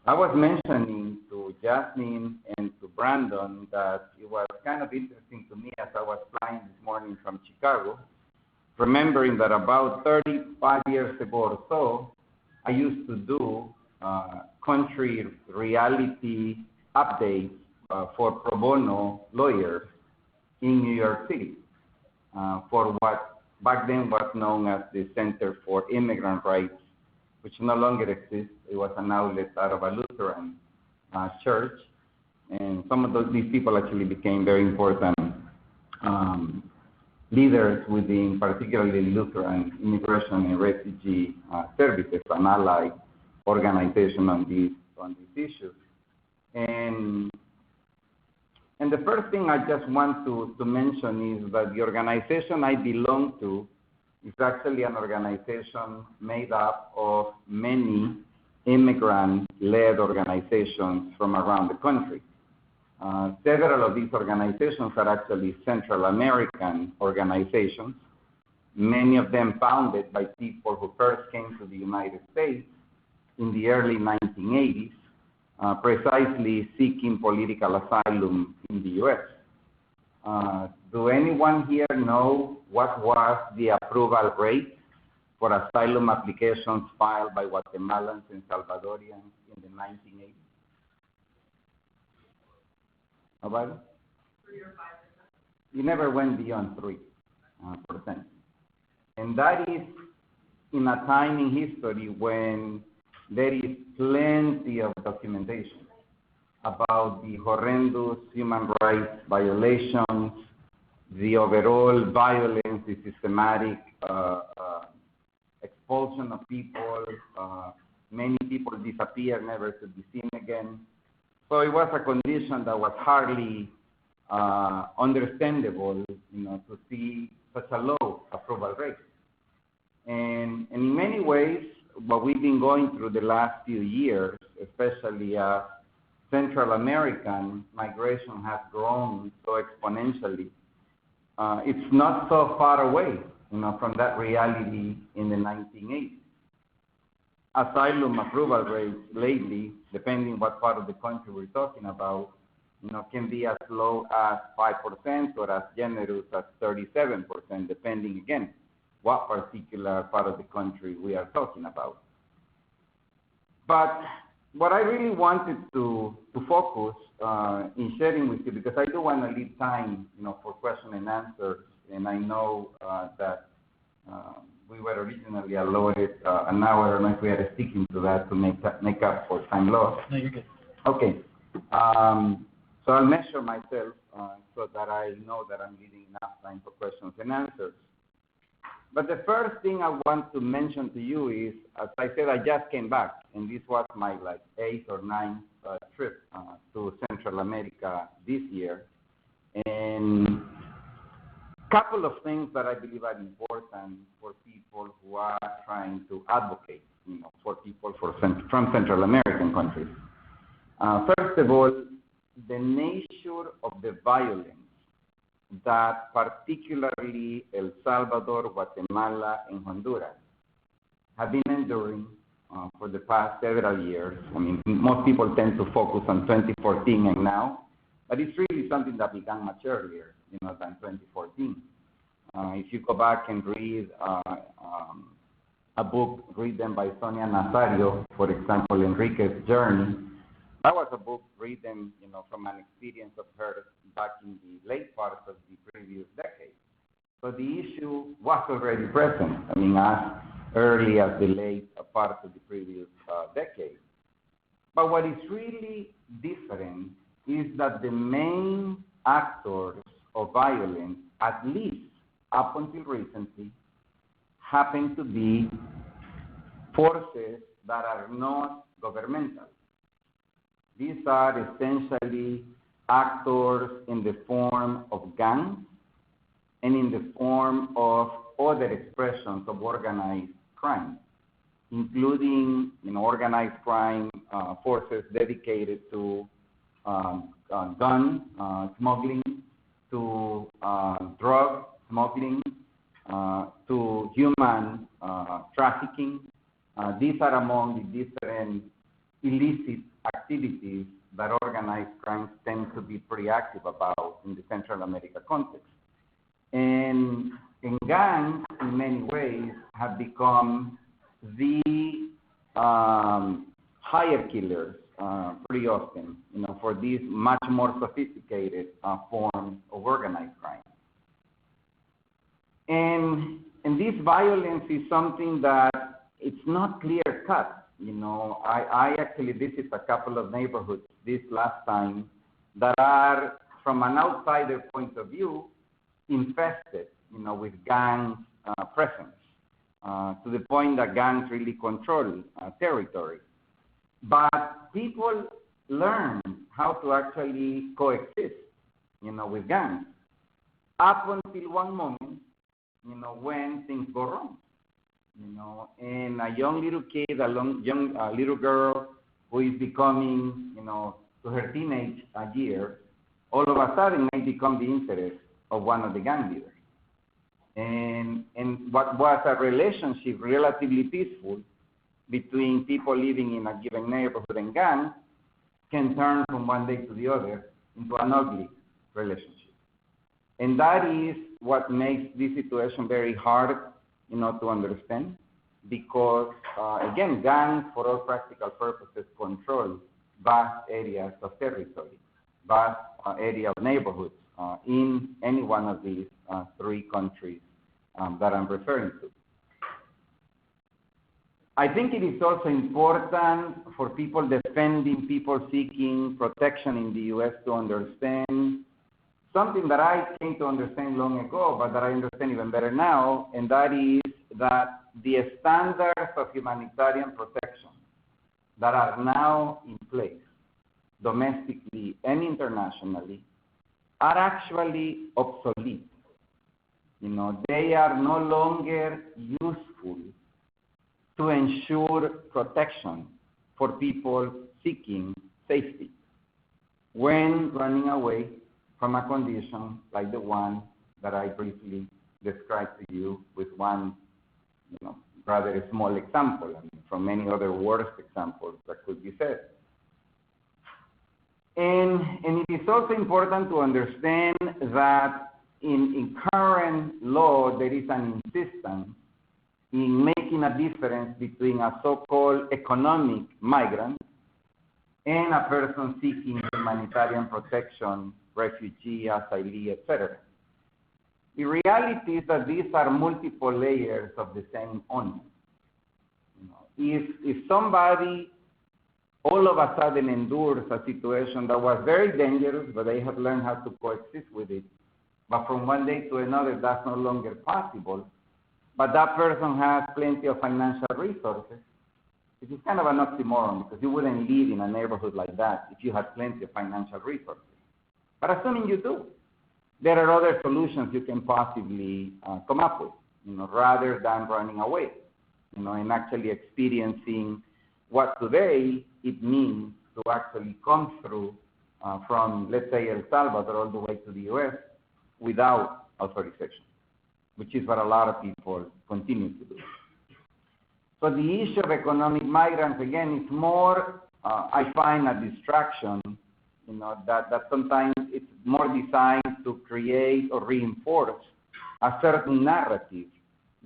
I was mentioning to Jasmine and to Brandon that it was kind of interesting to me as I was flying this morning from Chicago, remembering that about 35 years ago or so, I used to do country reality updates for pro bono lawyers in New York City for what back then was known as the Center for Immigrant Rights, which no longer exists. It was an outlet out of a Lutheran church. And some of these people actually became very important leaders within particularly Lutheran immigration and refugee services, an allied organization on these issues. And the first thing I just want to mention is that the organization I belong to is actually an organization made up of many immigrant-led organizations from around the country. Several of these organizations are actually Central American organizations, many of them founded by people who first came to the United States in the early 1980s, precisely seeking political asylum in the U.S. Do anyone here know what was the approval rate for asylum applications filed by Guatemalans and Salvadorians in the 1980s? Nobody? 3 or 5%. It never went beyond 3%. And that is in a time in history when there is plenty of documentation about the horrendous human rights violations, the overall violence, the systematic expulsion of people. Many people disappear, never to be seen again. So it was a condition that was hardly understandable, to see such a low approval rate. And in many ways, what we've been going through the last few years, especially as Central American migration has grown so exponentially, it's not so far away, from that reality in the 1980s. Asylum approval rates lately, depending what part of the country we're talking about, can be as low as 5% or as generous as 37%, depending, again, what particular part of the country we are talking about. But what I really wanted to focus in sharing with you, because I do want to leave time, for question and answers, and I know that we were originally allotted an hour. I don't know if we are sticking to that to make up for time lost. No, you're good. Okay. So I'll measure myself so that I know that I'm leaving enough time for questions and answers. But the first thing I want to mention to you is, as I said, I just came back, and this was my 8th or 9th trip to Central America this year. And a couple of things that I believe are important for people who are trying to advocate, for people from Central American countries. First of all, the nature of the violence that particularly El Salvador, Guatemala, and Honduras have been enduring for the past several years. I mean, most people tend to focus on 2014 and now, but it's really something that began much earlier, than 2014. If you go back and read a book written by Sonia Nazario, for example, Enrique's Journey, that was a book written, from an experience of hers back in the late part of the previous decade. So the issue was already present, as early as the late part of the previous decade. But what is really different is that the main actors of violence, at least up until recently, happen to be forces that are not governmental. These are essentially actors in the form of gangs and in the form of other expressions of organized crime, including organized crime forces dedicated to gun smuggling, to drug smuggling, to human trafficking. These are among the different illicit activities that organized crimes tend to be pretty active about in the Central America context. And gangs, in many ways, have become the hire killers pretty often, for these much more sophisticated forms of organized crime. And this violence is something that it's not clear-cut. I actually visited a couple of neighborhoods this last time that are, from an outsider point of view, infested, with gang presence, to the point that gangs really control territory. But people learn how to actually coexist, with gangs, up until one moment, when things go wrong. And a young little kid, young little girl who is becoming, to her teenage years, all of a sudden may become the interest of one of the gang leaders. And what was a relationship relatively peaceful between people living in a given neighborhood and gangs can turn from one day to the other into an ugly relationship. And that is what makes this situation very hard, to understand, because, again, gangs, for all practical purposes, control vast areas of territory, vast area of neighborhoods in any one of these three countries that I'm referring to. I think it is also important for people defending, people seeking protection in the U.S. to understand something that I came to understand long ago, but that I understand even better now, and that is that the standards of humanitarian protection that are now in place, domestically and internationally, are actually obsolete. They are no longer useful to ensure protection for people seeking safety when running away from a condition like the one that I briefly described to you with one, rather small example, from many other worse examples that could be said. And it is also important to understand that in current law, there is an insistence in making a difference between a so-called economic migrant and a person seeking humanitarian protection, refugee, asylee, etc. The reality is that these are multiple layers of the same onion. If somebody all of a sudden endures a situation that was very dangerous, but they have learned how to coexist with it, but from one day to another that's no longer possible, but that person has plenty of financial resources, it is kind of an oxymoron, because you wouldn't live in a neighborhood like that if you had plenty of financial resources. But assuming you do, there are other solutions you can possibly come up with, rather than running away, and actually experiencing what today it means to actually come through from, let's say, El Salvador all the way to the U.S. without authorization, which is what a lot of people continue to do. So the issue of economic migrants, again, is more, I find, a distraction, that sometimes it's more designed to create or reinforce a certain narrative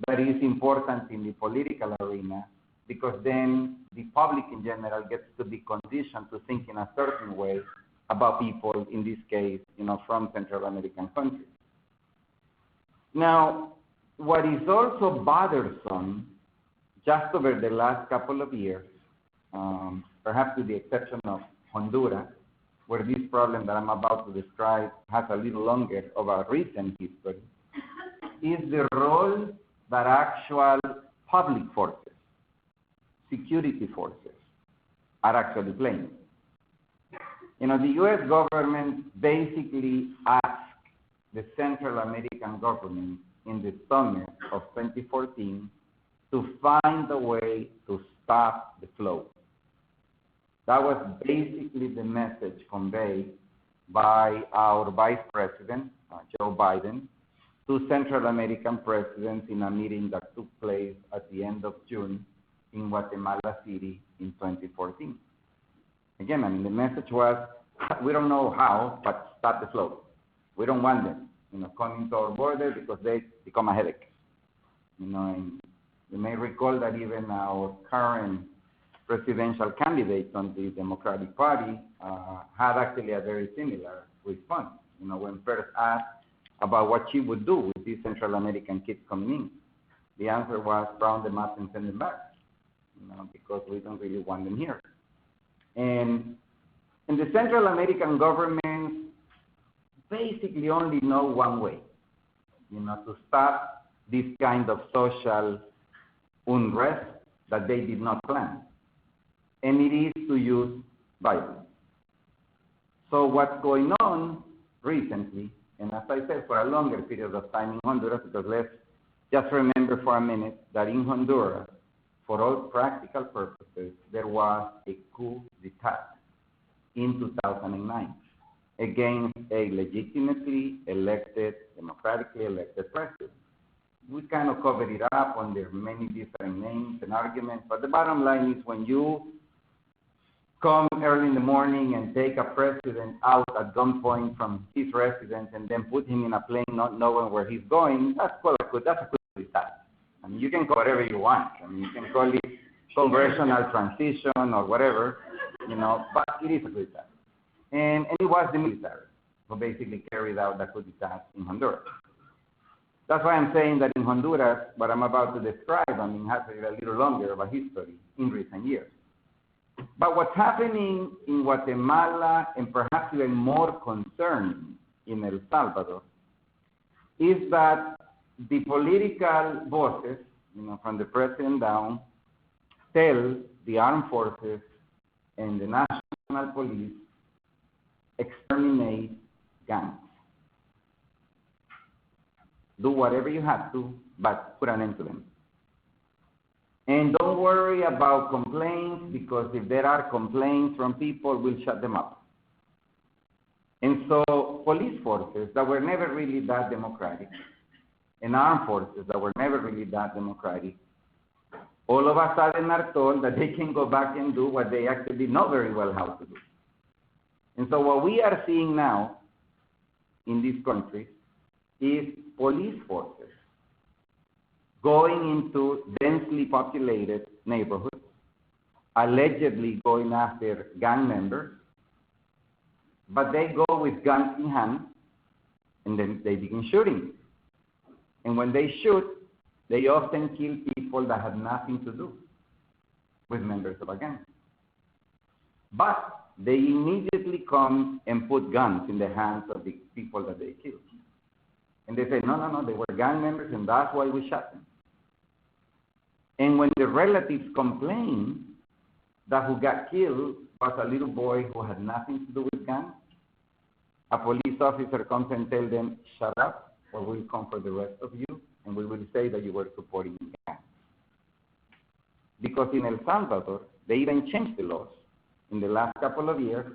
that is important in the political arena, because then the public in general gets to be conditioned to think in a certain way about people, in this case, from Central American countries. Now, what is also bothersome, just over the last couple of years, perhaps with the exception of Honduras, where this problem that I'm about to describe has a little longer of a recent history, is the role that actual public forces, security forces, are actually playing. The U.S. government basically asked the Central American government in the summer of 2014 to find a way to stop the flow. That was basically the message conveyed by our Vice President, Joe Biden, to Central American presidents in a meeting that took place at the end of June in Guatemala City in 2014. Again, I mean, the message was, we don't know how, but stop the flow. We don't want them, coming to our border because they become a headache. And you may recall that even our current presidential candidate on the Democratic Party had actually a very similar response. When first asked about what she would do with these Central American kids coming in, the answer was round them up and send them back, because we don't really want them here. And the Central American governments basically only know one way, to stop this kind of social unrest that they did not plan. And it is to use violence. So what's going on recently, and as I said, for a longer period of time in Honduras, because let's just remember for a minute that in Honduras, for all practical purposes, there was a coup d'etat in 2009 against a legitimately elected, democratically elected president. We kind of covered it up under many different names and arguments, but the bottom line is when you come early in the morning and take a president out at gunpoint from his residence and then put him in a plane not knowing where he's going, that's a coup d'etat. I mean, you can call it whatever you want. I mean, you can call it congressional transition or whatever, but it is a coup d'etat. And it was the military who basically carried out the coup d'etat in Honduras. That's why I'm saying that in Honduras, what I'm about to describe, has a little longer of a history in recent years. But what's happening in Guatemala, and perhaps even more concerning in El Salvador, is that the political bosses, from the president down, tell the armed forces and the national police, exterminate gangs. Do whatever you have to, but put an end to them. And don't worry about complaints, because if there are complaints from people, we'll shut them up. And so police forces that were never really that democratic, and armed forces that were never really that democratic, all of a sudden are told that they can go back and do what they actually know very well how to do. And so what we are seeing now in these countries is police forces going into densely populated neighborhoods, allegedly going after gang members, but they go with guns in hand, and then they begin shooting. And when they shoot, they often kill people that have nothing to do with members of a gang. But they immediately come and put guns in the hands of the people that they killed. And they say, no, they were gang members, and that's why we shot them. And when the relatives complain that who got killed was a little boy who had nothing to do with gangs, a police officer comes and tells them, shut up, or we'll come for the rest of you, and we will say that you were supporting gangs. Because in El Salvador, they even changed the laws in the last couple of years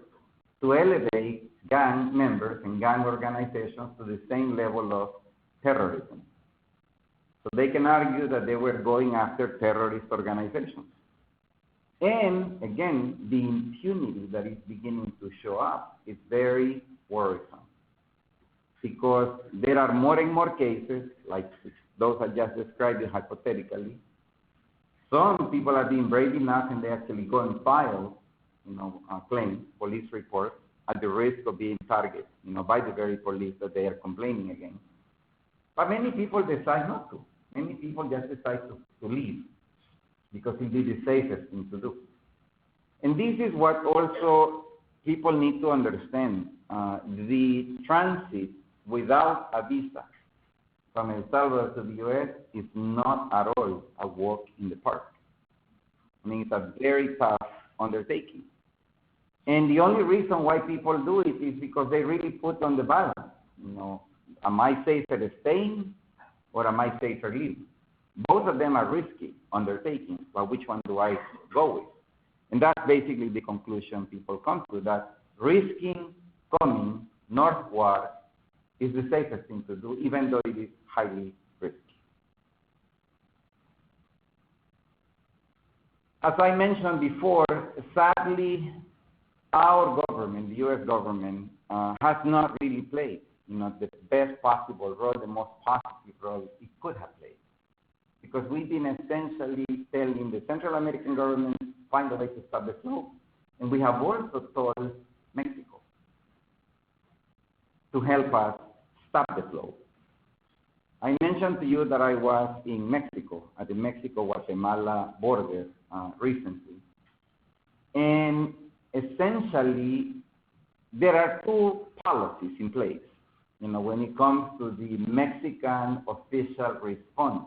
to elevate gang members and gang organizations to the same level of terrorism. So they can argue that they were going after terrorist organizations. And again, the impunity that is beginning to show up is very worrisome, because there are more and more cases, like those I just described hypothetically. Some people are being brave enough and they actually go and file, claims, police reports, at the risk of being targeted, by the very police that they are complaining against. But many people decide not to. Many people just decide to leave, because it is the safest thing to do. And this is what also people need to understand. The transit without a visa from El Salvador to the U.S. is not at all a walk in the park. It's a very tough undertaking. And the only reason why people do it is because they really put on the balance. Am I safer staying, or am I safer leaving? Both of them are risky undertakings, but which one do I go with? And that's basically the conclusion people come to, that risking coming northward is the safest thing to do, even though it is highly risky. As I mentioned before, sadly, our government, the U.S. government, has not really played, the best possible role, the most positive role it could have played. Because we've been essentially telling the Central American government, find a way to stop the flow. And we have also told Mexico to help us stop the flow. I mentioned to you that I was in Mexico, at the Mexico-Guatemala border recently. And essentially, there are two policies in place, when it comes to the Mexican official response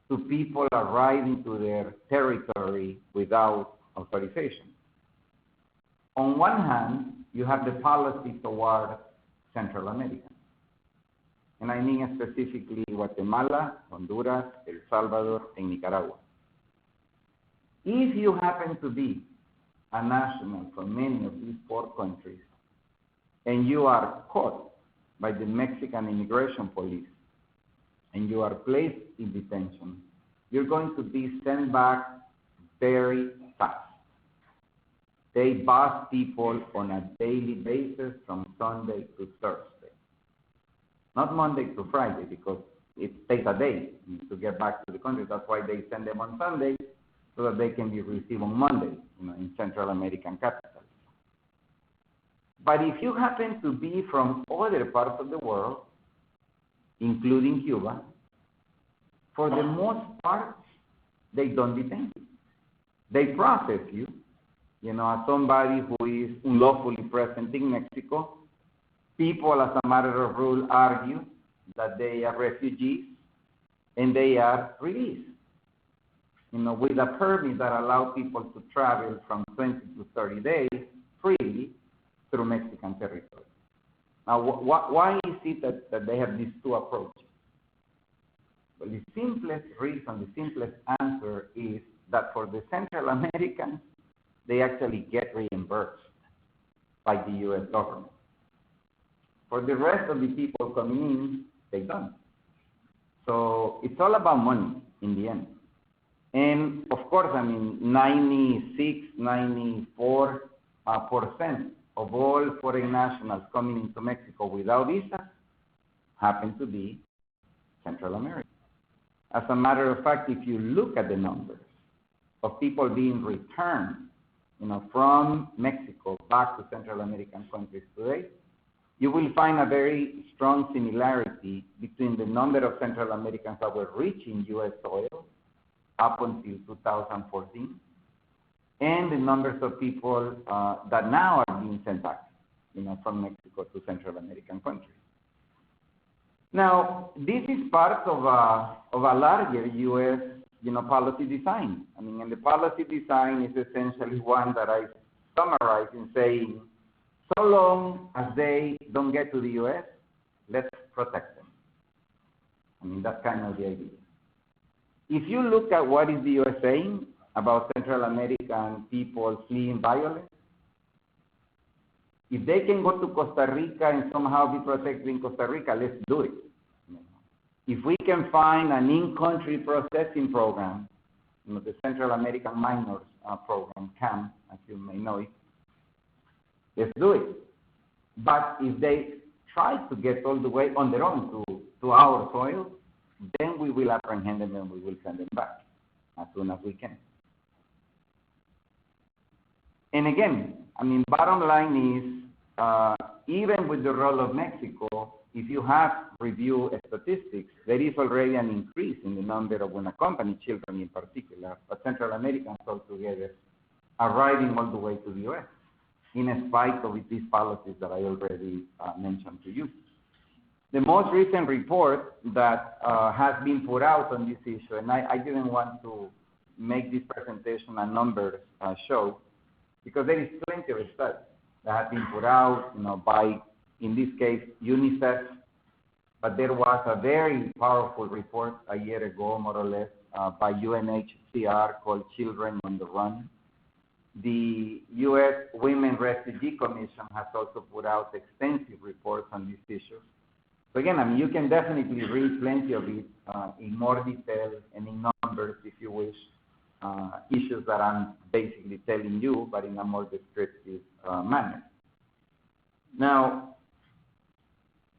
to people arriving to their territory without authorization. On one hand, you have the policy toward Central America. And I mean specifically Guatemala, Honduras, El Salvador, and Nicaragua. If you happen to be a national from many of these four countries, and you are caught by the Mexican immigration police, and you are placed in detention, you're going to be sent back very fast. They bus people on a daily basis from Sunday to Thursday. Not Monday to Friday, because it takes a day to get back to the country. That's why they send them on Sunday, so that they can be received on Monday, in Central American capitals. But if you happen to be from other parts of the world, including Cuba, for the most part, they don't detain you. They process you, as somebody who is unlawfully present in Mexico. People, as a matter of rule, argue that they are refugees, and they are released, with a permit that allows people to travel from 20 to 30 days freely through Mexican territory. Now, why is it that they have these two approaches? Well, the simplest reason, the simplest answer is that for the Central Americans, they actually get reimbursed by the U.S. government. For the rest of the people coming in, they don't. So it's all about money in the end. And of course, 96, 94% of all foreign nationals coming into Mexico without visa happen to be Central America. As a matter of fact, if you look at the numbers of people being returned, from Mexico back to Central American countries today, you will find a very strong similarity between the number of Central Americans that were reaching U.S. soil up until 2014 and the numbers of people that now are being sent back, from Mexico to Central American countries. Now, this is part of a larger U.S. policy design. And the policy design is essentially one that I summarize in saying, so long as they don't get to the U.S., let's protect them. That's kind of the idea. If you look at what is the U.S. saying about Central American people fleeing violence, if they can go to Costa Rica and somehow be protected in Costa Rica, let's do it. If we can find an in-country processing program, the Central American Minors Program, CAM, as you may know it, let's do it. But if they try to get all the way on their own to our soil, then we will apprehend them and we will send them back as soon as we can. And again, bottom line is, even with the role of Mexico, if you have review statistics, there is already an increase in the number of unaccompanied children in particular, but Central Americans altogether, arriving all the way to the U.S., in spite of these policies that I already mentioned to you. The most recent report that has been put out on this issue, and I didn't want to make this presentation a numbers show, because there is plenty of studies that have been put out, by, in this case, UNICEF, but there was a very powerful report a year ago, more or less, by UNHCR called Children on the Run. The U.S. Women Refugee Commission has also put out extensive reports on these issues. So again, you can definitely read plenty of it in more detail and in numbers if you wish. issues that I'm basically telling you, but in a more descriptive manner. Now,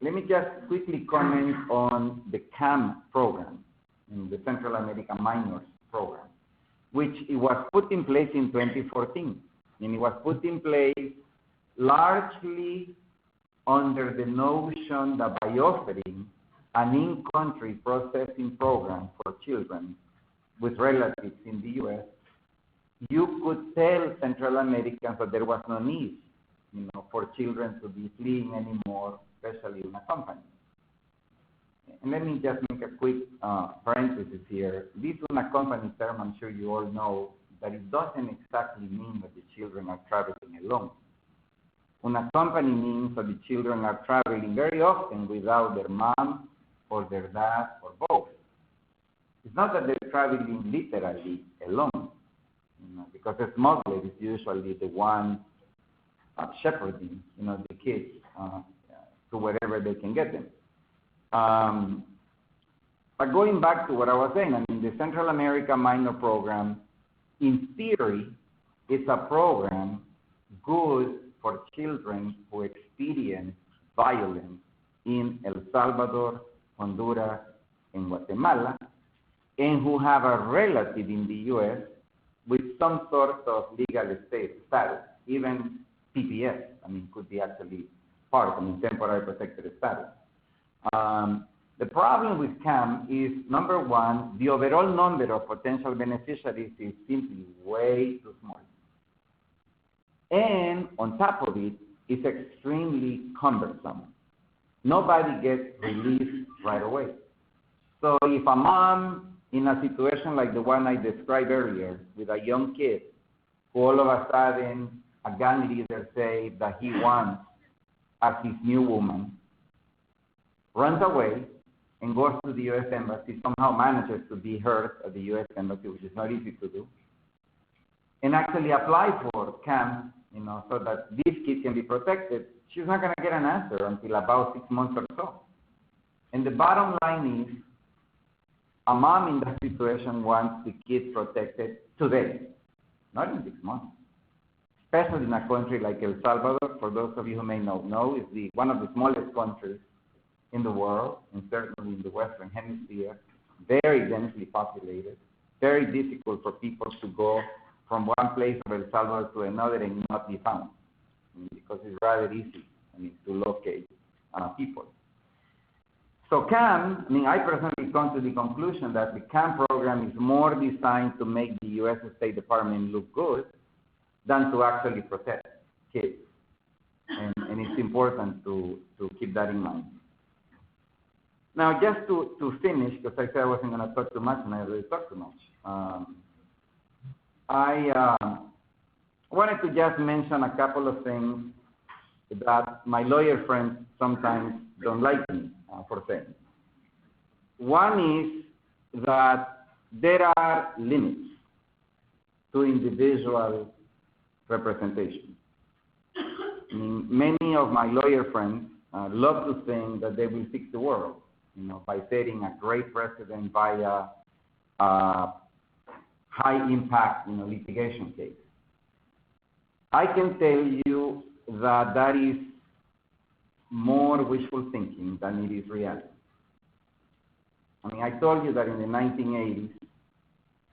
let me just quickly comment on the CAM program, the Central America Minors Program, which it was put in place in 2014. And it was put in place largely under the notion that by offering an in-country processing program for children with relatives in the U.S., you could tell Central Americans that there was no need, for children to be fleeing anymore, especially unaccompanied. And let me just make a quick parenthesis here. This unaccompanied term, I'm sure you all know, that it doesn't exactly mean that the children are traveling alone. Unaccompanied means that the children are traveling very often without their mom or their dad or both. It's not that they're traveling literally alone, because a smuggler is usually the one shepherding, the kids to wherever they can get them. But going back to what I was saying, the Central America Minor Program, in theory, it's a program good for children who experience violence in El Salvador, Honduras, and Guatemala, and who have a relative in the U.S. with some sort of legal status, even PPS, could be actually part, temporary protected status. The problem with CAM is, number one, the overall number of potential beneficiaries is simply way too small. And on top of it, it's extremely cumbersome. Nobody gets released right away. So if a mom in a situation like the one I described earlier with a young kid who all of a sudden a gang leader says that he wants as his new woman, runs away and goes to the U.S. Embassy, somehow manages to be heard at the U.S. Embassy, which is not easy to do, and actually apply for CAM, so that this kid can be protected, she's not going to get an answer until about 6 months or so. And the bottom line is, a mom in that situation wants the kid protected today, not in 6 months. Especially in a country like El Salvador, for those of you who may not know, is one of the smallest countries in the world, and certainly in the Western Hemisphere, very densely populated, very difficult for people to go from one place of El Salvador to another and not be found, because it's rather easy, to locate people. So CAM, I personally come to the conclusion that the CAM program is more designed to make the U.S. State Department look good than to actually protect kids. And it's important to keep that in mind. Now, just to finish, because I said I wasn't going to talk too much, and I already talked too much, I wanted to just mention a couple of things that my lawyer friends sometimes don't like me for saying. One is that there are limits to individual representation. Many of my lawyer friends love to think that they will fix the world, by setting a great precedent via high impact, litigation case. I can tell you that that is more wishful thinking than it is reality. I told you that in the 1980s,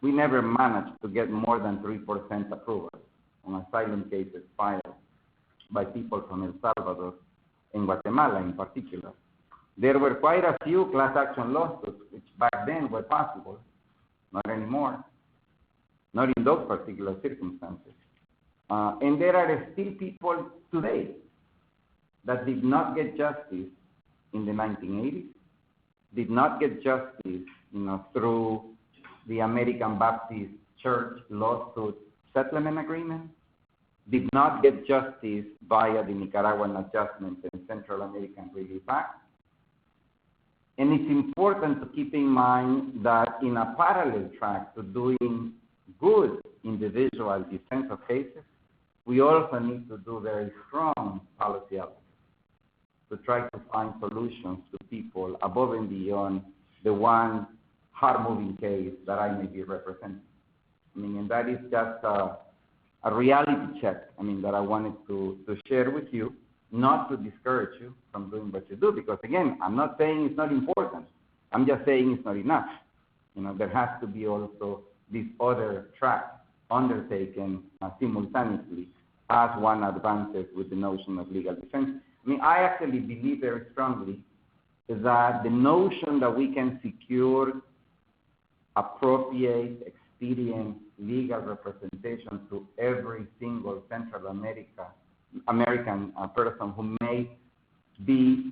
we never managed to get more than 3% approval on asylum cases filed by people from El Salvador and Guatemala in particular. There were quite a few class action lawsuits, which back then were possible, not anymore, not in those particular circumstances. And there are still people today that did not get justice in the 1980s, did not get justice, through the American Baptist Church lawsuit settlement agreement, did not get justice via the Nicaraguan Adjustment and Central American Relief Act. And it's important to keep in mind that in a parallel track to doing good individual defense of cases, we also need to do very strong policy efforts to try to find solutions to people above and beyond the one hard-moving case that I may be representing. I mean, and that is just a reality check, I mean, that I wanted to share with you, not to discourage you from doing what you do, because again, I'm not saying it's not important. I'm just saying it's not enough. You know, there has to be also this other track undertaken simultaneously as one advances with the notion of legal defense. I mean, I actually believe very strongly that the notion that we can secure appropriate, expedient legal representation to every single Central American person who may be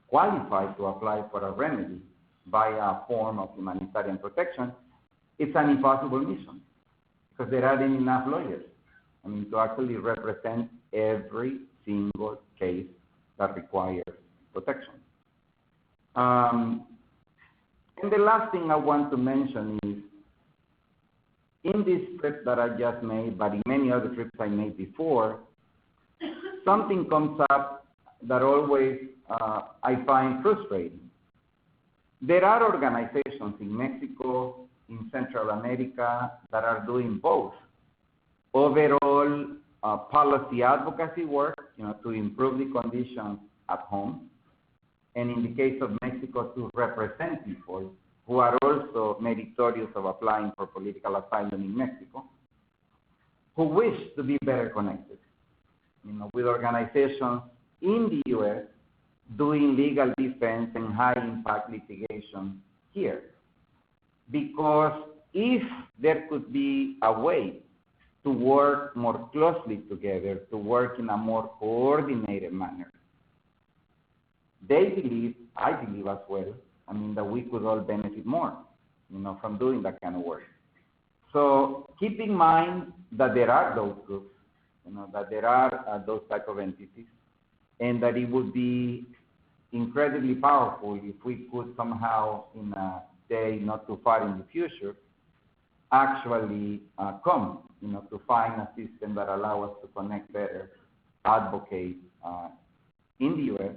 qualified to apply for a remedy by a form of humanitarian protection, it's an impossible mission because there aren't enough lawyers, I mean, to actually represent every single case that requires protection. And the last thing I want to mention is, in this trip that I just made, but in many other trips I made before, something comes up that always I find frustrating. There are organizations in Mexico, in Central America, that are doing both overall policy advocacy work, you know, to improve the conditions at home, and in the case of Mexico, to represent people who are also meritorious of applying for political asylum in Mexico, who wish to be better connected, you know, with organizations in the U.S. doing legal defense and high-impact litigation here. Because if there could be a way to work more closely together, to work in a more coordinated manner, they believe, I believe as well, I mean, that we could all benefit more, you know, from doing that kind of work. So keep in mind that there are those groups, you know, that there are those type of entities, and that it would be incredibly powerful if we could somehow, in a day not too far in the future, actually come, you know, to find a system that allows us to connect better advocates in the U.S.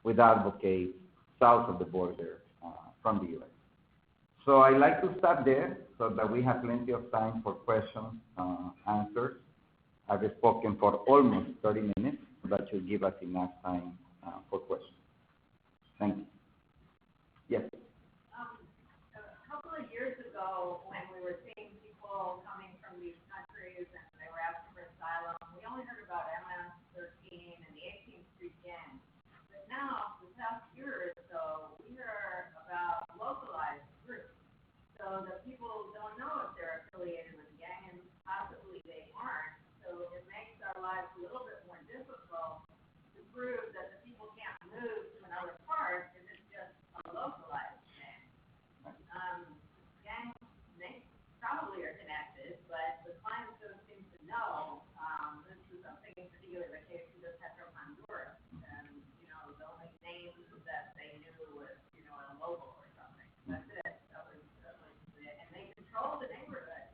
with advocates south of the border from the U.S. So I like to stop there so that we have plenty of time for questions, answers. I've spoken for almost 30 minutes, so that should give us enough time for questions. Thank you. Yes? A couple of years ago, when we were seeing people coming from these countries and they were asking for asylum, we only heard about MS-13 and the 18th Street Gang. But now, the past year or so, we hear about localized groups, so that people don't know if they're affiliated with a gang, and possibly they aren't. So it makes our lives a little bit more difficult to prove that the people can't move to another part if it's just a localized gang. Gangs probably are connected, but the clients don't seem to know. This is something in particular, the case we just had from Honduras, and you know, the only names that they knew was, you know, a local or something. That's it. That was it. And they controlled the neighborhood.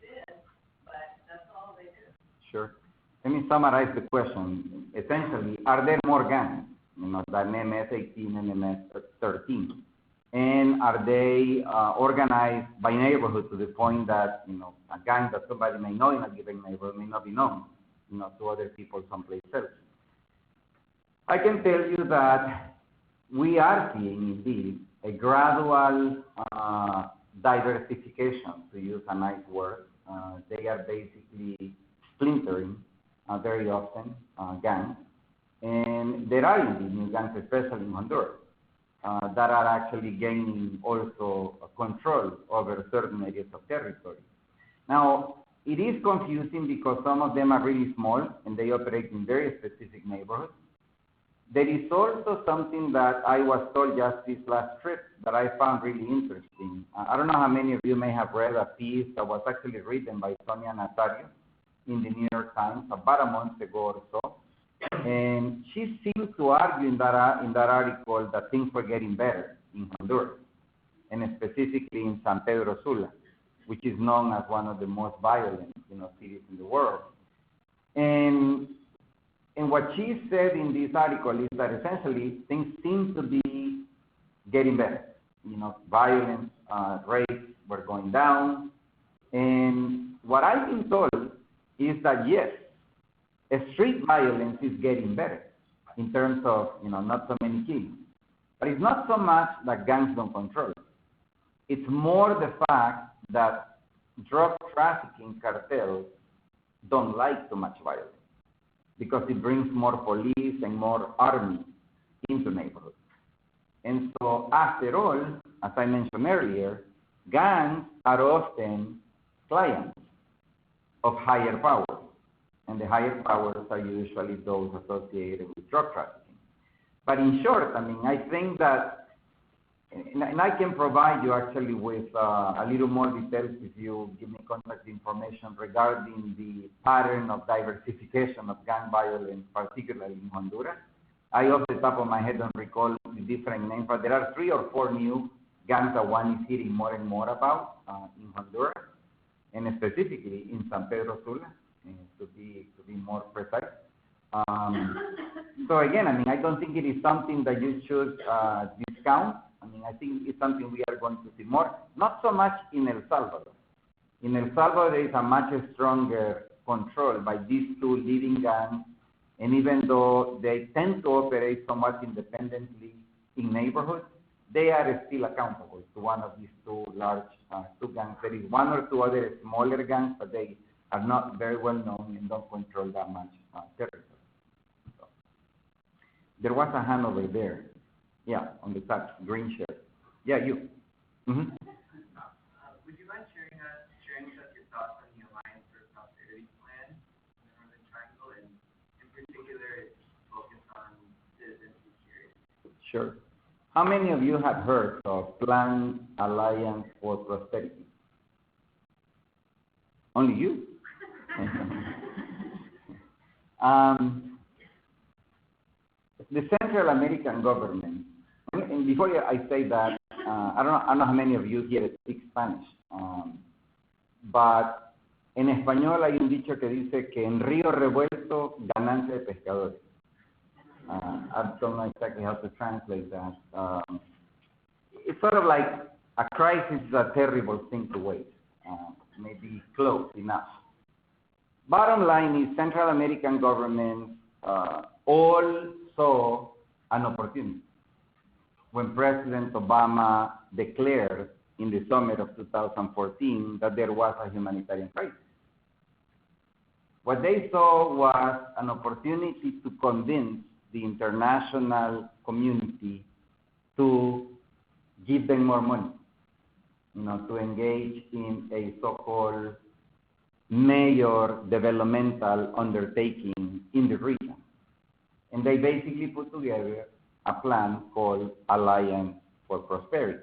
They did, but that's all they did. Sure. Let me summarize the question. Essentially, are there more gangs, you know, than MS-18 and MS-13? And are they organized by neighborhood to the point that, you know, a gang that somebody may know in a given neighborhood may not be known, you know, to other people someplace else? I can tell you that we are seeing, indeed, a gradual diversification, to use a nice word. They are basically splintering very often, gangs. And there are indeed new gangs, especially in Honduras, that are actually gaining also control over certain areas of territory. Now, it is confusing because some of them are really small and they operate in very specific neighborhoods. There is also something that I was told just this last trip that I found really interesting. I don't know how many of you may have read a piece that was actually written by Sonia Nazario in the New York Times about a month ago or so. And she seemed to argue in that article that things were getting better in Honduras, and specifically in San Pedro Sula, which is known as one of the most violent, you know, cities in the world. And what she said in this article is that essentially things seem to be getting better. You know, violence rates were going down. And what I've been told is that yes, street violence is getting better in terms of, not so many killings. But it's not so much that gangs don't control it. It's more the fact that drug trafficking cartels don't like too much violence because it brings more police and more army into neighborhoods. And so after all, as I mentioned earlier, gangs are often clients of higher powers. And the higher powers are usually those associated with drug trafficking. But in short, I think that, and I can provide you actually with a little more details if you give me contact information regarding the pattern of diversification of gang violence, particularly in Honduras. I off the top of my head don't recall the different names, but there are 3 or 4 new gangs that one is hearing more and more about in Honduras, and specifically in San Pedro Sula, to be more precise. So again, I don't think it is something that you should discount. I think it's something we are going to see more, not so much in El Salvador. In El Salvador, there is a much stronger control by these 2 leading gangs, and even though they tend to operate somewhat independently in neighborhoods, they are still accountable to one of these 2 large 2 gangs. There is 1 or 2 other smaller gangs, but they are not very well known and don't control that much territory. So, there was a hand over there. Yeah, on the top, green shirt. Yeah, you. Mm-hmm. Would you mind sharing with us your thoughts on the Alliance for Prosperity plan in the Northern Triangle, and in particular, its focus on citizen security? Sure. How many of you have heard of Plan Alliance for Prosperity? Only you? The Central American government, and before I say that, I don't know how many of you here speak Spanish, but en español hay un dicho que dice que en río revuelto ganancia de pescadores. I don't know exactly how to translate that. It's sort of like a crisis is a terrible thing to waste, maybe close enough. Bottom line is Central American governments all saw an opportunity when President Obama declared in the summer of 2014 that there was a humanitarian crisis. What they saw was an opportunity to convince the international community to give them more money, to engage in a so-called major developmental undertaking in the region. And they basically put together a plan called Alliance for Prosperity.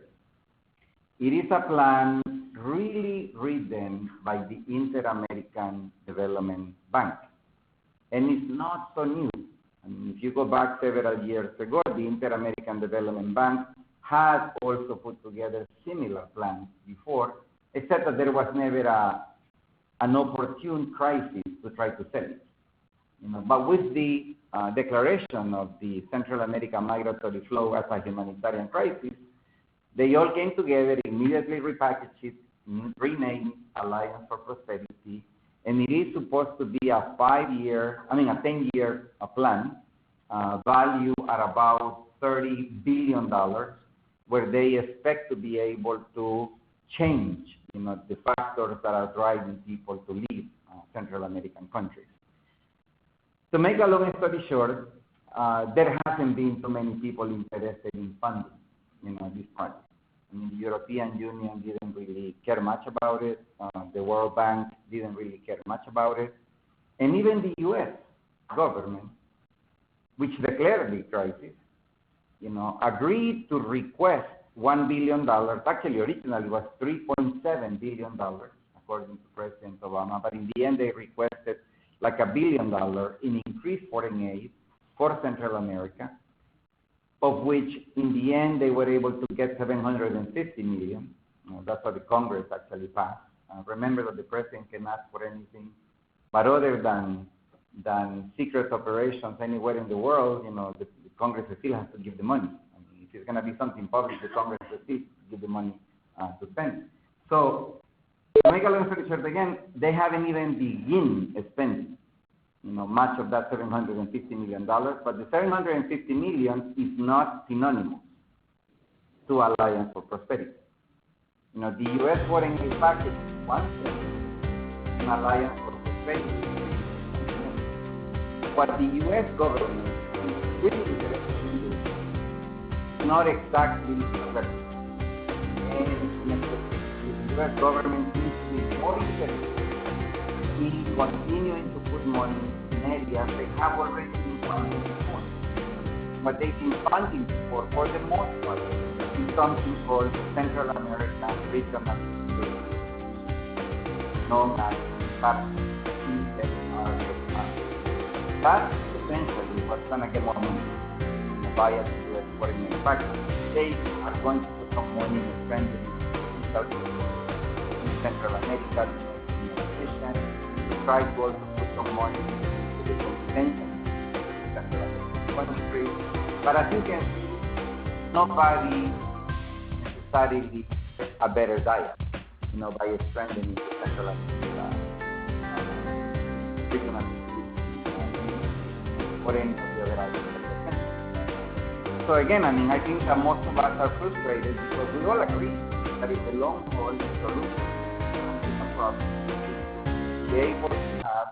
It is a plan really written by the Inter-American Development Bank. And it's not so new. If you go back several years ago, the Inter-American Development Bank had also put together similar plans before, except that there was never an opportune crisis to try to sell it. But with the declaration of the Central American migratory flow as a humanitarian crisis, they all came together, immediately repackaged it, renamed Alliance for Prosperity, and it is supposed to be a 10-year plan, valued at about $30 billion, where they expect to be able to change, the factors that are driving people to leave Central American countries. To make a long story short, there hasn't been too many people interested in funding, this project. The European Union didn't really care much about it. The World Bank didn't really care much about it. And even the U.S. government, which declared the crisis, agreed to request $1 billion. Actually, originally it was $3.7 billion, according to President Obama. But in the end, they requested like $1 billion in increased foreign aid for Central America, of which in the end they were able to get $750 million. That's what the Congress actually passed. Remember that the president can ask for anything, but other than secret operations anywhere in the world, the Congress still has to give the money. If it's going to be something public, the Congress will still give the money to spend. So To make a long story short, again, they haven't even begun spending, much of that $750 million, but the $750 million is not synonymous to Alliance for Prosperity. The U.S. foreign aid package is one thing, an Alliance for Prosperity. What the U.S. government is really interested in is not exactly correct. And the U.S. government seems to be more interested in continuing to put money in areas they have already been funding before. What they've been funding for the most part, is something called Central American Regional Security, known as CSRFR. That's essentially what's going to get more money via the U.S. foreign aid package. They are going to put some money in strengthening in Central America, in addition, try to also put some money into the contention in Central American countries. But as you can see, nobody necessarily a better diet, by strengthening the Central America regional or any of the other items. So again, I think that most of us are frustrated because we all agree that in the long haul, the solution to the problem is to be able to have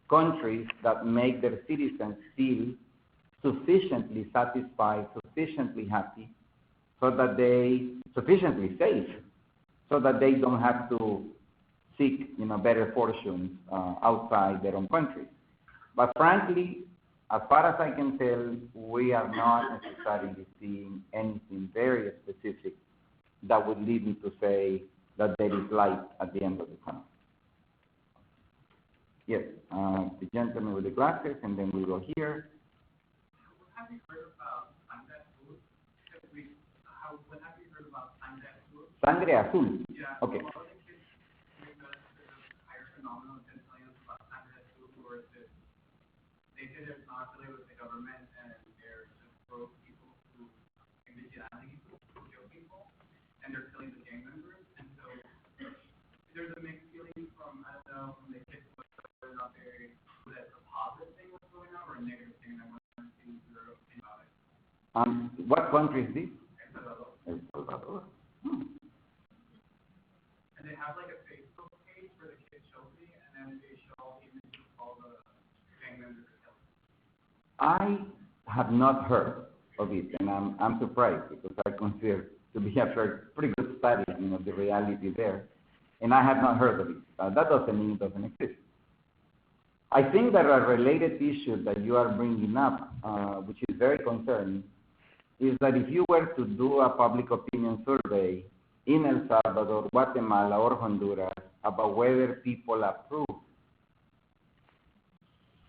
countries that make their citizens feel sufficiently satisfied, sufficiently happy, sufficiently safe, so that they don't have to seek, better fortunes outside their own countries. But frankly, as far as I can tell, we are not necessarily seeing anything very specific that would lead me to say that there is light at the end of the tunnel. Yes, the gentleman with the glasses, and then we'll go here. Have you heard about sangre azul? When have you heard about sangre azul? Sangre azul? Yeah. Okay. A lot of the kids make a higher phenomenon than telling us about sangre azul, or that they did it not affiliated with the government and they're just broke people who vigilante people who kill people, and they're killing the gang members. And so there's a mixed feeling from, from the kids, whether or not that's a positive thing what's going on or a negative thing. I want to see your opinion about it. What country is this? El Salvador. El Salvador. And they have like a Facebook page where the kids show me, and then they show images of all the gang members killed. I have not heard of it, and I'm surprised because I consider to be a pretty good study, the reality there, and I have not heard of it. That doesn't mean it doesn't exist. I think that a related issue that you are bringing up, which is very concerning, is that if you were to do a public opinion survey in El Salvador, Guatemala, or Honduras about whether people approve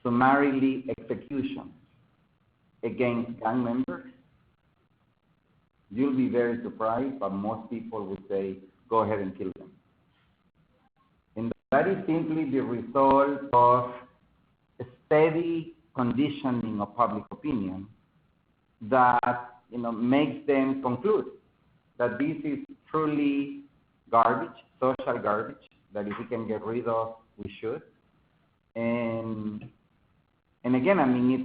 summarily executions against gang members, you'll be very surprised, but most people would say, go ahead and kill them. And that is simply the result of a steady conditioning of public opinion that makes them conclude that this is truly garbage, social garbage, that if we can get rid of, we should. And again,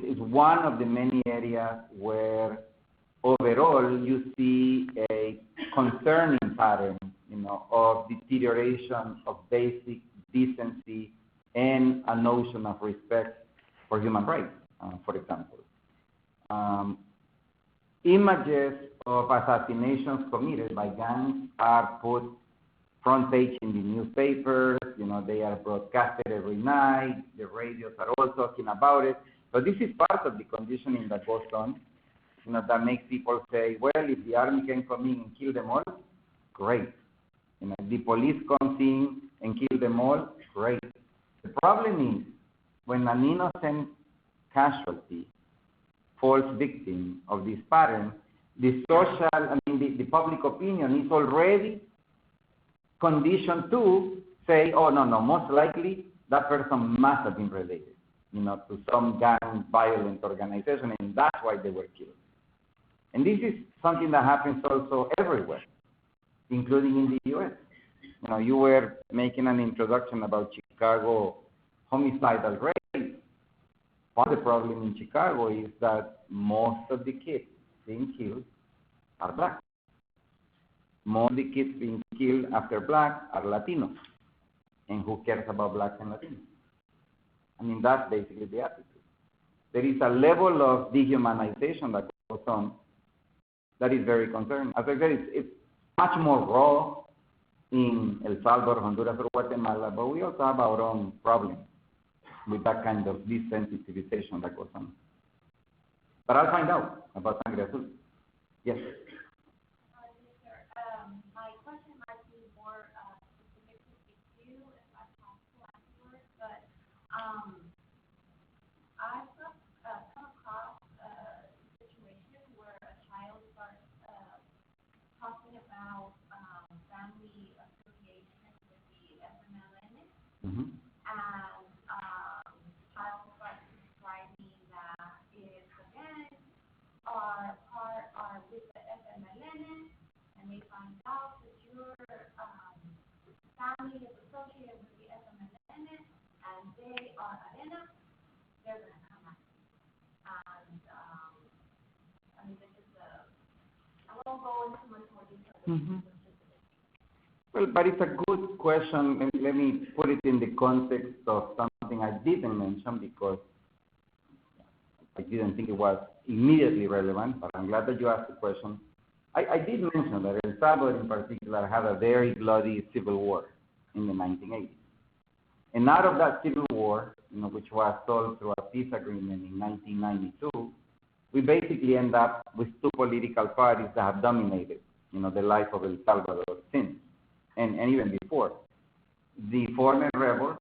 it's one of the many areas where overall you see a concerning pattern, of deterioration of basic decency and a notion of respect for human rights, for example. Images of assassinations committed by gangs are put front page in the newspapers, they are broadcasted every night, the radios are all talking about it. So this is part of the conditioning that goes on, that makes people say, well, if the army can come in and kill them all, great. The police comes in and kill them all, great. The problem is when an innocent casualty falls victim of this pattern, the public opinion is already conditioned to say, oh, no, most likely that person must have been related, to some gang violent organization, and that's why they were killed. And this is something that happens also everywhere, including in the U.S. you were making an introduction about Chicago homicidal rate. Part of the problem in Chicago is that most of the kids being killed are black. Most of the kids being killed after black are Latinos. And who cares about blacks and Latinos? I mean, that's basically the attitude. There is a level of dehumanization that goes on that is very concerning. As I said, it's much more raw in El Salvador, Honduras, or Guatemala, but we also have our own problems with that kind of desensitization that goes on. But I'll find out about Sangre Azul. Yes. Yes, sir. My question might be more specific to you, if that's possible afterwards, but I've come across a situation where a child starts talking about family affiliation with the FMLN, Mm-hmm. and child starts describing that if the gangs are with the FMLN, and they find out that your family is associated with the FMLN, and they are arena, they're going to come out. And, I mean, this is I won't go into much more detail. Mm-hmm. Well, but it's a good question, and let me put it in the context of something I didn't mention because I didn't think it was immediately relevant, but I'm glad that you asked the question. I did mention that El Salvador in particular had a very bloody civil war in the 1980s. And out of that civil war, which was solved through a peace agreement in 1992, we basically end up with two political parties that have dominated, the life of El Salvador since, and even before. The former rebels,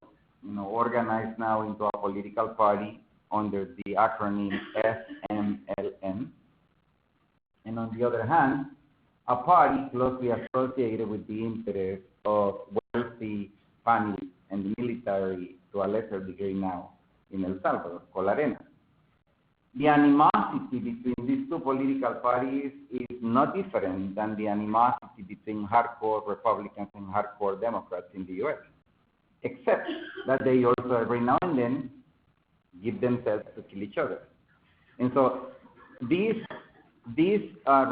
organized now into a political party under the acronym FMLN, and on the other hand, a party closely associated with the interests of wealthy families and the military to a lesser degree now in El Salvador, called Arena. The animosity between these two political parties is not different than the animosity between hardcore Republicans and hardcore Democrats in the U.S., except that they also every now and then give themselves to kill each other. And so these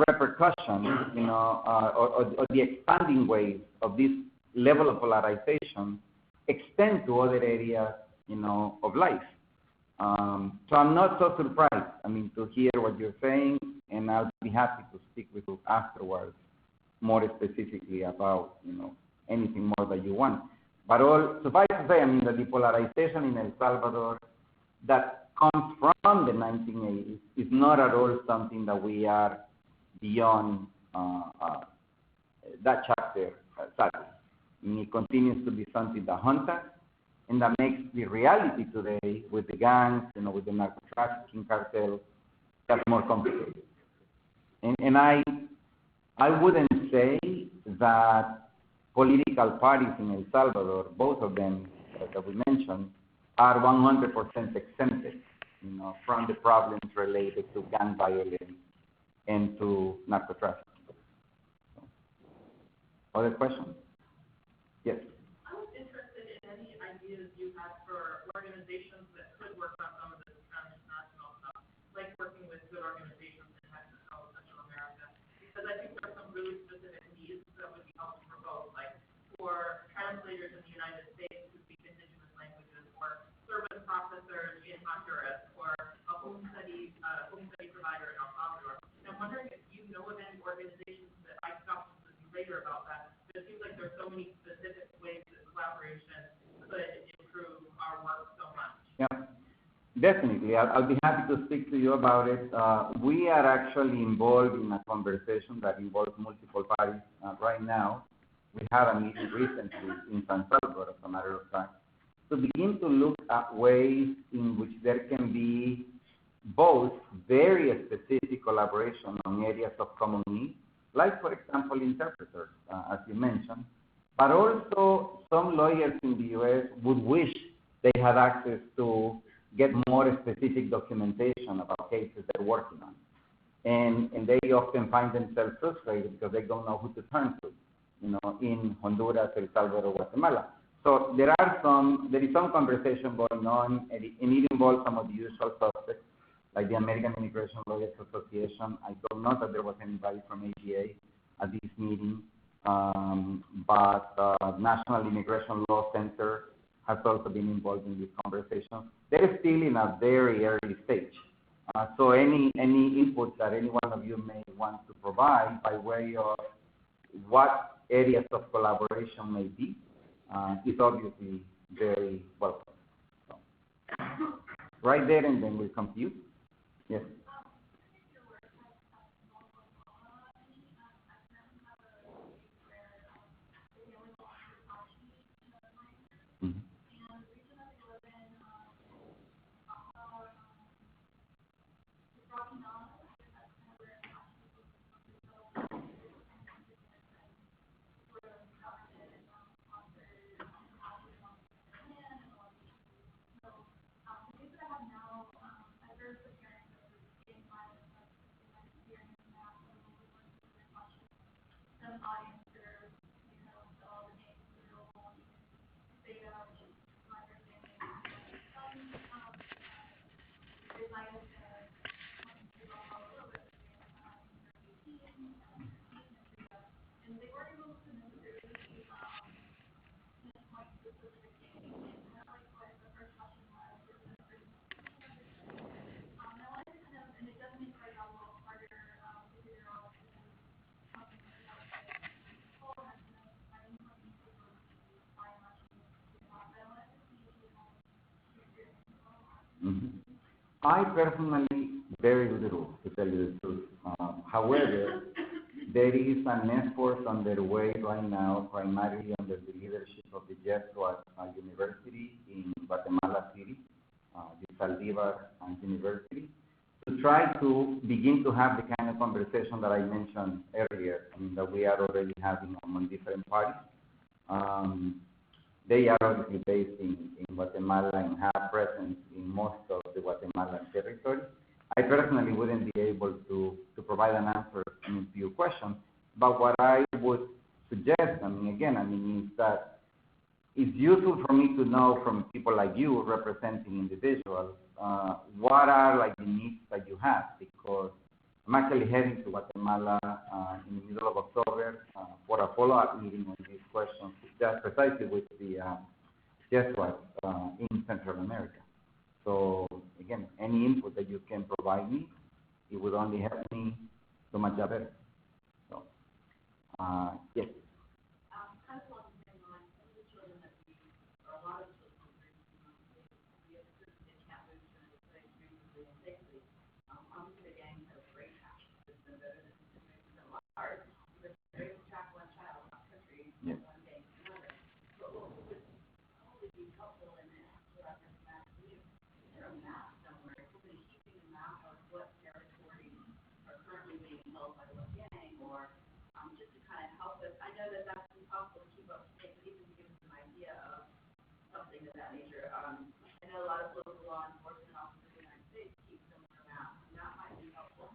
repercussions, or the expanding waves of this level of polarization extend to other areas, of life. So I'm not so surprised, to hear what you're saying, and I'll be happy to speak with you afterwards more specifically about, anything more that you want. But suffice to say, that the polarization in El Salvador that comes from the 1980s is not at all something that we are beyond that chapter, sadly. It continues to be something that haunts us, and that makes the reality today with the gangs, with the narco-trafficking cartels, that's more complicated. And I wouldn't say that political parties in El Salvador, both of them that we mentioned, are 100% exempted, from the problems related to gang violence and to narco-trafficking. Other questions? Yes. I was interested in any ideas you had for organizations that could work on some of this transnational stuff, like working with good organizations in Mexico, Central America, because I think there are some really specific needs that would be helpful for both, like for translators in the United States who speak indigenous languages, or service processors in Honduras, or a home study provider in El Salvador. And I'm wondering if you know of any organizations that I can talk to you later about that. But it seems like there's so many specific ways that collaboration could improve our work so much. Yeah, definitely. I'll be happy to speak to you about it. We are actually involved in a conversation that involves multiple parties right now. We had a meeting recently in San Salvador, as a matter of fact, to begin to look at ways in which there can be both very specific collaboration on areas of common need, like, for example, interpreters, as you mentioned, but also some lawyers in the U.S. would wish they had access to get more specific documentation about cases they're working on. And they often find themselves frustrated because they don't know who to turn to. in Honduras, El Salvador, Guatemala. So there is some conversation going on, and it involves some of the usual suspects, like the American Immigration Lawyers Association. I don't know that there was anybody from AGA at this meeting, but National Immigration Law Center has also been involved in this conversation. They're still in a very early stage. So any input that any one of you may want to provide by way of what areas of collaboration may be is obviously very welcome. So, right there, and then we'll come to you. Yes. Mm-hmm. Mm-hmm. I personally, very little, to tell you the truth. However, there is an effort underway right now, primarily under the leadership of the Jesuit University in Guatemala City, the Salvador University, to try to begin to have the kind of conversation that I mentioned earlier, that we are already having among different parties. They are obviously based in Guatemala and have presence in most of the Guatemalan territory. I personally wouldn't be able to provide an answer to your question, but what I would suggest, is that it's useful for me to know from people like you representing individuals what are like the needs that you have, because I'm actually heading to Guatemala in the middle of October for a follow-up meeting on these questions, just precisely with the Jesuits in Central America. So again, any input that you can provide me, it would only help me so much better. So, yes. Kind of along the same line, some of the children that we, or a lot of children, we assist in camp moves and things reasonably and safely. Obviously, the gang has great passion. It's been better than it's been a lot hard. But there is track one child in our country, one gang to another. But what would probably be helpful in this, what I've been asked to do, is there a map somewhere, somebody keeping a map of what territories are currently being held by what gang, or just to kind of help us. I know that that's impossible to keep up to date, but even to give us an idea of something of that nature. I know a lot of local law enforcement officers in the United States keep similar maps, and that might be helpful.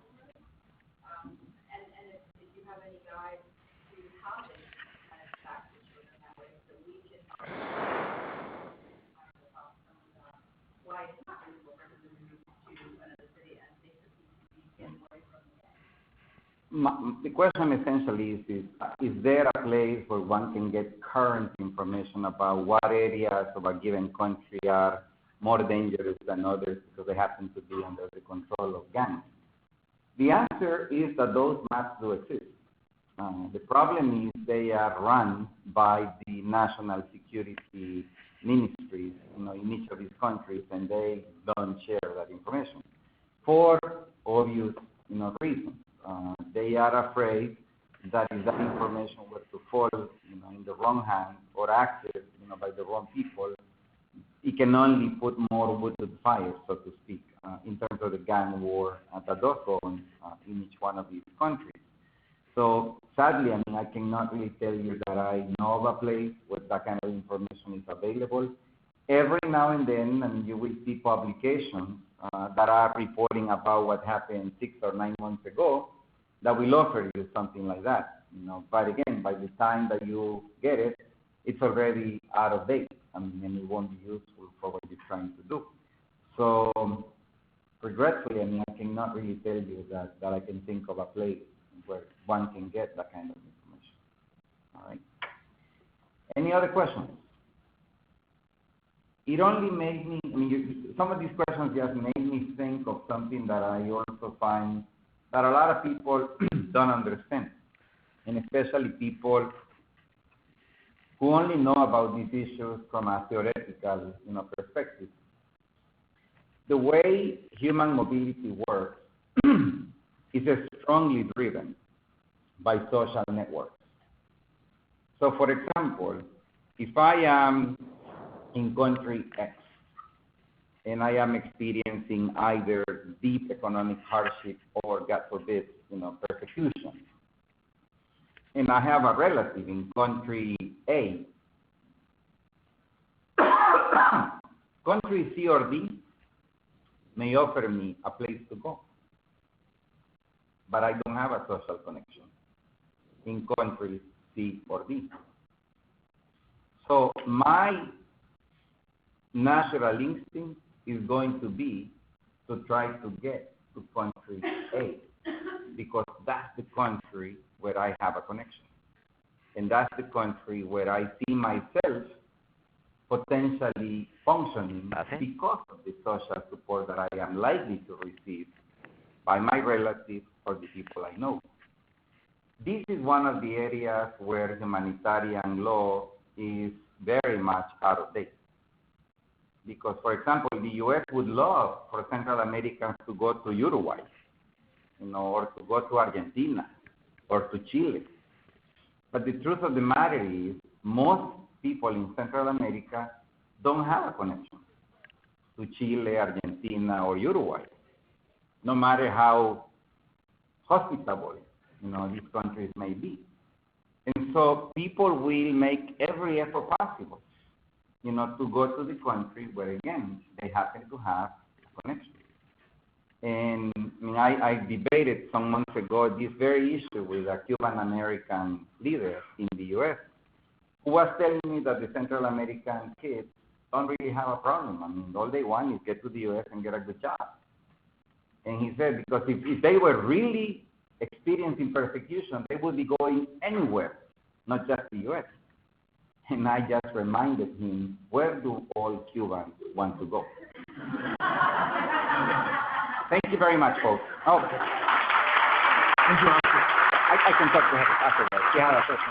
And if you have any guides to how they kind of track the children that way, so we can help some of the why it's not reasonable for them to move to another city and take the CCP get away from the gang. The question essentially is there a place where one can get current information about what areas of a given country are more dangerous than others because they happen to be under the control of gangs? The answer is that those maps do exist. The problem is they are run by the national security ministries, in each of these countries, and they don't share that information for obvious, reasons. They are afraid that if that information were to fall, in the wrong hands or accessed, by the wrong people, it can only put more wood to the fire, so to speak, in terms of the gang war that does go on in each one of these countries. So sadly, I cannot really tell you that I know of a place where that kind of information is available. Every now and then, you will see publications that are reporting about what happened 6 or 9 months ago that will offer you something like that. But again, by the time that you get it, it's already out of date. And it won't be useful for what you're trying to do. So, regretfully, I cannot really tell you that I can think of a place where one can get that kind of information. All right. Any other questions? It only made me, some of these questions just made me think of something that I also find that a lot of people don't understand, and especially people who only know about these issues from a theoretical, perspective. The way human mobility works is strongly driven by social networks. So, for example, if I am in country X and I am experiencing either deep economic hardship or, God forbid, persecution, and I have a relative in country A, country C or D may offer me a place to go, but I don't have a social connection in country C or D. So my natural instinct is going to be to try to get to country A, because that's the country where I have a connection. And that's the country where I see myself potentially functioning because of the social support that I am likely to receive by my relatives or the people I know. This is one of the areas where humanitarian law is very much out of date. Because, for example, the U.S. would love for Central Americans to go to Uruguay, or to go to Argentina, or to Chile. But the truth of the matter is, most people in Central America don't have a connection to Chile, Argentina, or Uruguay, no matter how hospitable, these countries may be. And so people will make every effort possible, to go to the country where, again, they happen to have a connection. And I debated some months ago this very issue with a Cuban-American leader in the U.S. who was telling me that the Central American kids don't really have a problem. All they want is get to the U.S. and get a good job. And he said, because if they were really experiencing persecution, they would be going anywhere, not just the U.S. And I just reminded him, where do all Cubans want to go? Thank you very much, folks. Oh, Thank you, Oscar. I can talk to her afterwards. She had a question.